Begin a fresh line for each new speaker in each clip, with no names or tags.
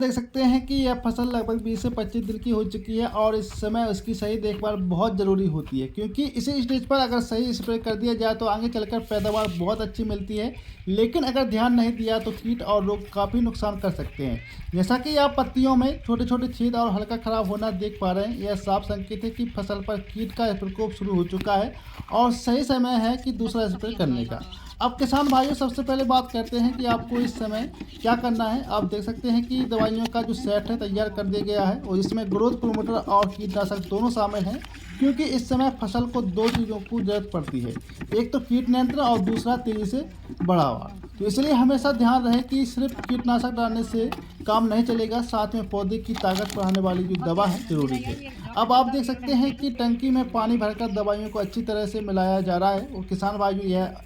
देख सकते हैं कि यह फसल लगभग 20 से 25 दिन की हो चुकी है और इस समय उसकी सही देखभाल बहुत ज़रूरी होती है, क्योंकि इसी स्टेज पर अगर सही स्प्रे कर दिया जाए तो आगे चलकर पैदावार बहुत अच्छी मिलती है। लेकिन अगर ध्यान नहीं दिया तो कीट और रोग काफ़ी नुकसान कर सकते हैं। जैसा कि आप पत्तियों में छोटे छोटे छेद और हल्का खराब होना देख पा रहे हैं, यह साफ संकेत है कि फसल पर कीट का प्रकोप शुरू हो चुका है और सही समय है कि दूसरा स्प्रे करने का। अब किसान भाइयों, सबसे पहले बात करते हैं कि आपको इस समय क्या करना है। आप देख सकते हैं कि दवाइयों का जो सेट है तैयार कर दिया गया है और इसमें ग्रोथ प्रोमोटर और कीटनाशक दोनों शामिल हैं, क्योंकि इस समय फसल को दो चीज़ों की जरूरत पड़ती है, एक तो कीट नियंत्रण और दूसरा तेजी से बढ़ावा। तो इसलिए हमेशा ध्यान रहे कि सिर्फ कीटनाशक डालने से काम नहीं चलेगा, साथ में पौधे की ताकत बढ़ाने वाली जो दवा है जरूरी है। अब आप देख सकते हैं कि टंकी में पानी भरकर दवाइयों को अच्छी तरह से मिलाया जा रहा है और किसान भाइयों, यह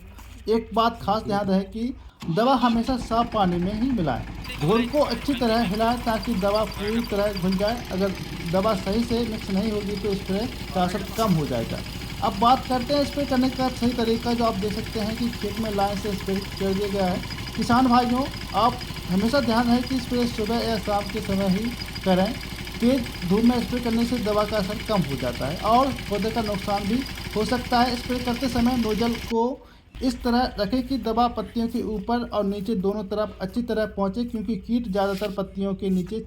एक बात खास ध्यान रहे कि दवा हमेशा साफ पानी में ही मिलाएं। घोल को अच्छी तरह हिलाएं ताकि दवा पूरी तरह घुल जाए। अगर दवा सही से मिक्स नहीं होगी तो स्प्रे का असर कम हो जाएगा। अब बात करते हैं स्प्रे करने का सही तरीका, जो आप देख सकते हैं कि खेत में लाइन से स्प्रे कर दिया गया है। किसान भाइयों, आप हमेशा ध्यान रहे कि स्प्रे सुबह या शाम के समय ही करें। तेज धूप में स्प्रे करने से दवा का असर कम हो जाता है और पौधे का नुकसान भी हो सकता है। स्प्रे करते समय नोजल को इस तरह रखें कि दवा पत्तियों के ऊपर और नीचे दोनों तरफ अच्छी तरह पहुंचे, क्योंकि कीट ज़्यादातर पत्तियों के नीचे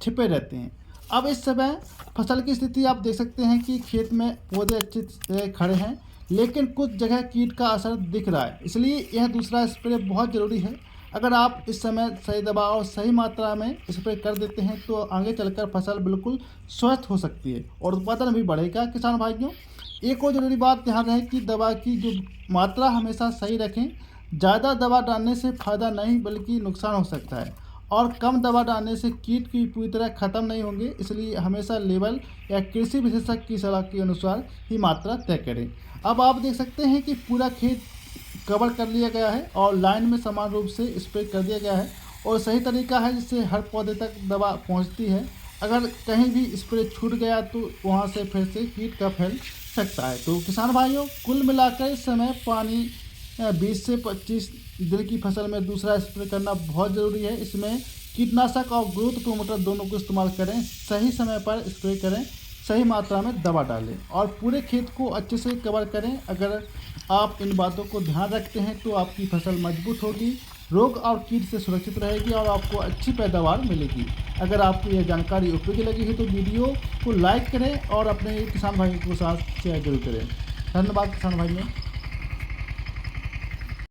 छिपे रहते हैं। अब इस समय फसल की स्थिति आप देख सकते हैं कि खेत में पौधे अच्छे से खड़े हैं, लेकिन कुछ जगह कीट का असर दिख रहा है, इसलिए यह दूसरा स्प्रे बहुत ज़रूरी है। अगर आप इस समय सही दवा और सही मात्रा में स्प्रे कर देते हैं तो आगे चलकर फसल बिल्कुल स्वस्थ हो सकती है और उत्पादन भी बढ़ेगा। किसान भाइयों, एक और ज़रूरी बात ध्यान रहे कि दवा की जो मात्रा हमेशा सही रखें। ज़्यादा दवा डालने से फ़ायदा नहीं बल्कि नुकसान हो सकता है और कम दवा डालने से कीट की पूरी तरह ख़त्म नहीं होंगे। इसलिए हमेशा लेवल या कृषि विशेषज्ञ की सलाह के अनुसार ही मात्रा तय करें। अब आप देख सकते हैं कि पूरा खेत कवर कर लिया गया है और लाइन में समान रूप से स्प्रे कर दिया गया है और सही तरीका है जिससे हर पौधे तक दवा पहुंचती है। अगर कहीं भी स्प्रे छूट गया तो वहां से फिर से कीट का फैल सकता है। तो किसान भाइयों, कुल मिलाकर इस समय पानी 20 से 25 दिन की फसल में दूसरा स्प्रे करना बहुत ज़रूरी है। इसमें कीटनाशक और ग्रोथ प्रोमोटर दोनों को इस्तेमाल करें, सही समय पर स्प्रे करें, सही मात्रा में दवा डालें और पूरे खेत को अच्छे से कवर करें। अगर आप इन बातों को ध्यान रखते हैं तो आपकी फसल मजबूत होगी, रोग और कीट से सुरक्षित रहेगी और आपको अच्छी पैदावार मिलेगी। अगर आपको यह जानकारी उपयोगी लगी है तो वीडियो को लाइक करें और अपने किसान भाइयों के साथ शेयर जरूर करें। धन्यवाद किसान भाइयों।